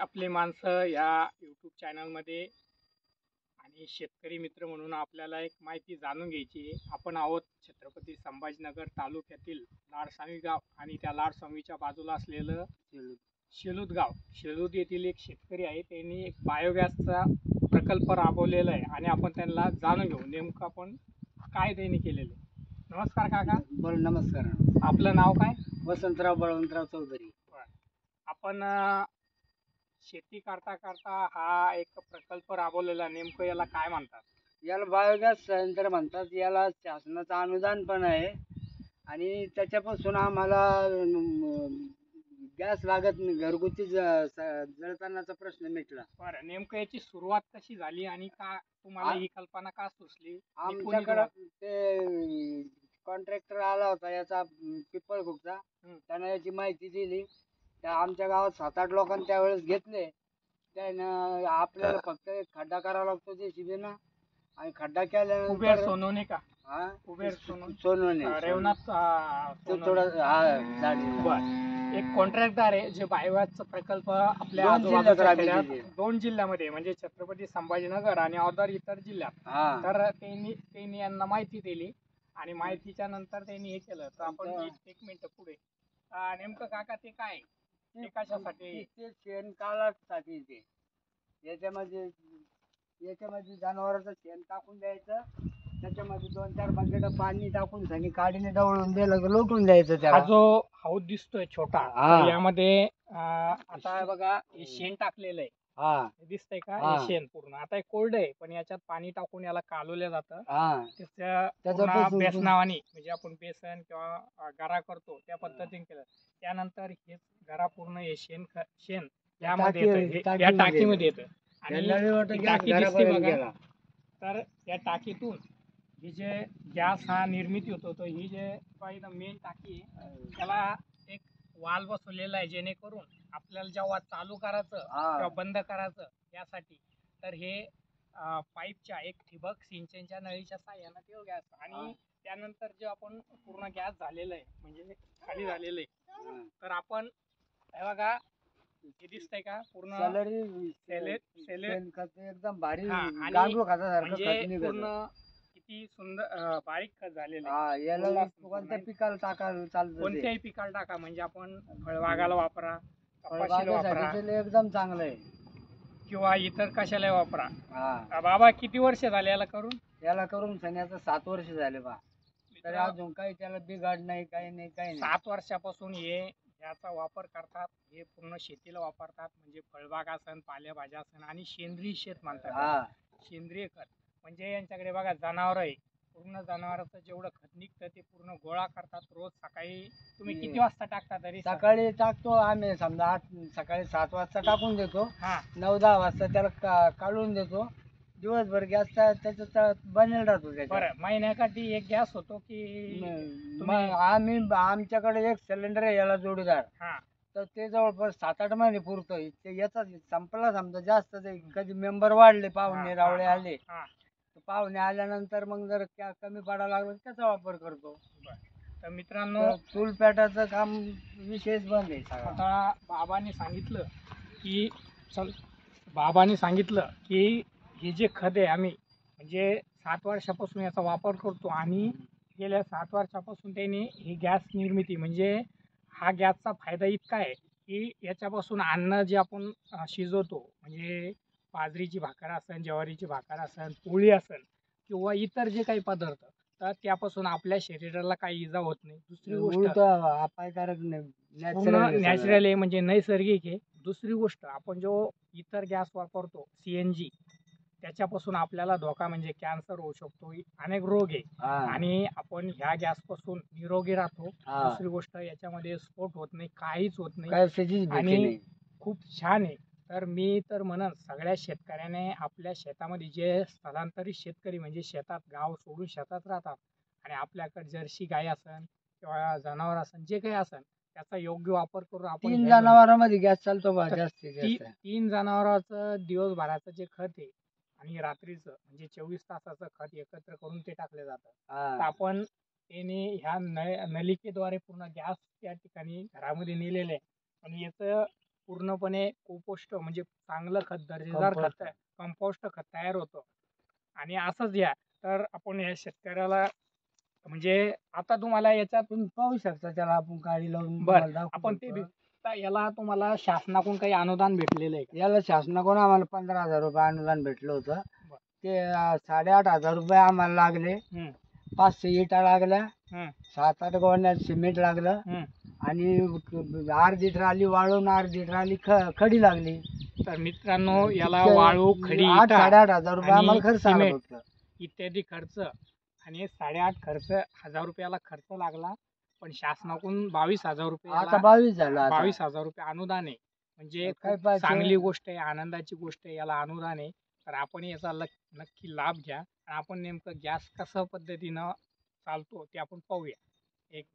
आपली माणसं या यूट्यूब चॅनलमध्ये आणि शेतकरी मित्र म्हणून आपल्याला एक माहिती जाणून घ्यायची आहे. आपण आहोत छत्रपती संभाजीनगर तालुक्यातील लाडसांगी गाव आणि त्या लाडसांगीच्या बाजूला असलेलं शेलूद गाव. शेलूद येथील एक शेतकरी आहे, त्यांनी एक बायोगॅसचा प्रकल्प राबवलेला आहे आणि आपण त्यांना जाणून घेऊ नेमकं आपण काय त्यांनी केलेलं आहे. नमस्कार काका. नमस्कार. आपलं नाव काय? वसंतराव बळवंतराव चौधरी. आपण शेती करता करता हा एक प्रकल्प राबवलेला, नेमकं याला काय म्हणतात? याला बायोगॅस संयंत्र म्हणतात. याला शासनाचं अनुदान पण आहे आणि त्याच्यापासून आम्हाला गॅस लागत नाही. घरगुती जळतानाचा प्रश्न मिटला. बरं, नेमकं याची सुरुवात कशी झाली आणि का तुम्हाला ही कल्पना का सुचली? आमच्याकडं ते कॉन्ट्रॅक्टर आला होता याचा पिंपळखुटचा. त्यानं याची माहिती दिली. त्या आमच्या गावात 7-8 लोकांनी त्यावेळेस घेतले. त्यानं आपल्याला फक्त एक खड्डा करावा लागतो JCB-नं आणि खड्डा केल्यानंतर सोनवणे का? हा, सोनवणे रेवनाथ थोडं एक कॉन्ट्रॅक्टर आहे जे बायोगॅसचा प्रकल्प आपल्या 2 जिल्ह्यामध्ये म्हणजे छत्रपती संभाजीनगर आणि अदर इतर जिल्ह्यात. तर त्यांनी यांना माहिती दिली आणि माहितीच्या नंतर त्यांनी हे केलं. तर आपण 1 मिनिट पुढे नेमकं काका ते काय, ते कशासाठी? ते शेणकालासाठी. ते याच्यामध्ये जनावरांचं शेण टाकून द्यायचं. त्याच्यामध्ये 2-4 बकेट पाणी टाकून सनी काडीने डवळून दिलं की लोटून द्यायचं. त्याला जो हौद दिसतोय छोटा, यामध्ये आता बघा हे शेण टाकलेलं आहे, दिसतंय का? हे शेण पूर्ण आता कोरड आहे, पण याच्यात पाणी टाकून याला कालवलं जातं. त्याच्या बेसनावानी म्हणजे आपण बेसन किंवा गरा करतो त्या पद्धतीने केलं. त्यानंतर हे गरा पूर्ण हे शेण यामध्ये येतं, या टाकीमध्ये येतं आणि टाकी दिसते बघा. तर या टाकीतून ही जे गॅस हा निर्मिती होतो, तो ही जे मेन टाकी आहे त्याला एक वाल बसवलेला आहे, जेणेकरून आपल्याला जेव्हा चालू करायचं किंवा बंद करायचं यासाठी. तर हे पाईपच्या एक ठिबक सिंचनच्या नळीच्या साह्यानं ते गॅस आणि त्यानंतर जे आपण पूर्ण गॅस झालेलं आहे म्हणजे खाली झालेलं आहे. तर आपण हे बघा, हे दिसतंय का पूर्ण एकदम भारी म्हणजे पूर्ण किती सुंदर बारीक खत झालेलं आहे. याला कोणत्या पिकाला टाकायला चालतं? कोणत्याही पिकाला टाका, म्हणजे आपण फळबागाला वापरा, कपाशीला वापरा, एकदम चांगलं आहे, किंवा इतर कशाला वापरा. बाबा किती वर्ष झाले याला करून? याला करून सण्याचं 7 वर्ष झाले बा. तर अजून काही त्याला बिघाड नाही, काही नाही, काही नाही. 7 वर्षापासून याचा वापर करतात. हे पूर्ण शेतीला वापरतात, म्हणजे फळबाग असन, पालेभाज्या असन आणि सेंद्रिय शेत म्हणतात. सेंद्रिय खत म्हणजे यांच्याकडे बघा जनावर आहे, पूर्ण जनावरांचं जेवढं खत निघतं ते पूर्ण गोळा करतात. रोज सकाळी तुम्ही किती वाजता टाकता? तरी सकाळी टाकतो आम्ही, समजा सकाळी 7 वाजता टाकून देतो. 9-10 वाजता त्याला काढून देतो. दिवसभर गॅस त्याच्यात बनेल राहतो. बरं, महिन्याकाठी एक गॅस होतो की आमच्याकडे एक सिलेंडर आहे याला जोडीदार. तर ते जवळपास 7-8 महिने पुरतं. ते याचा संपला समजा जास्त, कधी मेंबर वाढले, पाहुणे रावळे आले, पाहुणे आल्यानंतर मग जर कमी पडायला लागलं त्याचा वापर करतो. तर मित्रांनो, चूल पेटाचं काम विशेष बंद आहे. आता बाबांनी सांगितलं की हे जे खत आहे आम्ही म्हणजे 7 वर्षापासून याचा वापर करतो आणि गेल्या 7 वर्षापासून त्यांनी ही गॅस निर्मिती म्हणजे हा गॅसचा फायदा इतका आहे की याच्यापासून अन्न जे आपण शिजवतो, म्हणजे बाजरीची भाकर असेल, ज्वारीची भाकर असेल, पोळी असेल किंवा इतर जे काही पदार्थ, तर त्यापासून आपल्या शरीराला काही इजा होत नाही. दुसरी गोष्ट अपायकारक नाही, नॅचरल आहे, म्हणजे नैसर्गिक आहे. दुसरी गोष्ट, आपण जो इतर गॅस वापरतो CNG, त्याच्यापासून आपल्याला धोका म्हणजे कॅन्सर होऊ शकतो, अनेक रोग आहे आणि आपण ह्या गॅस पासून निरोगी राहतो. दुसरी गोष्ट, याच्यामध्ये स्फोट होत नाही, काहीच होत नाही आणि खूप छान आहे. तर मी तर म्हणन सगळ्या शेतकऱ्याने आपल्या शेतामध्ये, जे स्थलांतरित शेतकरी म्हणजे शेतात गाव सोडून शेतात राहतात आणि आपल्याकडे जर्सी गाय असेल किंवा जनावर असेल, जे काही असेल त्याचा योग्य वापर करून आपण 3 जनावरांमध्ये गॅस चालतो बा. 3 जनावरांचं दिवसभराचं जे खत आहे आणि रात्रीचं म्हणजे 24 तासाचं खत एकत्र करून ते टाकलं जातं. तर आपण ह्या नलिकेद्वारे पूर्ण गॅस त्या ठिकाणी घरामध्ये नेलेलं आहे आणि याचं पूर्णपणे कंपोस्ट म्हणजे चांगलं खत, दर्जेदार खत, कंपोस्ट खत तयार होतं. आणि असंच या तर आपण या शेतकऱ्याला म्हणजे आता तुम्हाला याच्यात तुम्ही पाहू शकता, त्याला आपण गाडी लावून बर तुम्हाला दाखवू आपण ते शकतो. आता याला तुम्हाला शासनाकडून काही अनुदान भेटलेलं आहे का? याला शासनाकडून आम्हाला 15,000 रुपये अनुदान भेटलं होतं. बर. ते 8,500 रुपये आम्हाला लागले. 500 इटा लागल्या, हम्म, 7-8 गोण्या सिमेंट लागलं हम्म. आणि अर्धी ट्राली वाळून अर्धी ट्राली खडी लागली. तर मित्रांनो याला तितके वाळू, खडी, 8,000-8,500 रुपये आणि आम्हाला खर्च आला सिमेंट फक्त. इत्यादी खर्च आणि 8.5 खर्च 1,000 रुपयाला खर्च लागला. पण शासनाकडून 22,000 रुपये आता 22 झालं. आता 22,000 रुपये अनुदान आहे. म्हणजे काय खूप पाहिजे? चांगली गोष्ट आहे, आनंदाची गोष्ट आहे. याला अनुदान आहे तर आपण याचा नक्की लाभ घ्या. आणि आपण नेमकं गॅस कसं पद्धतीनं चालतो ते आपण पाहूया. एक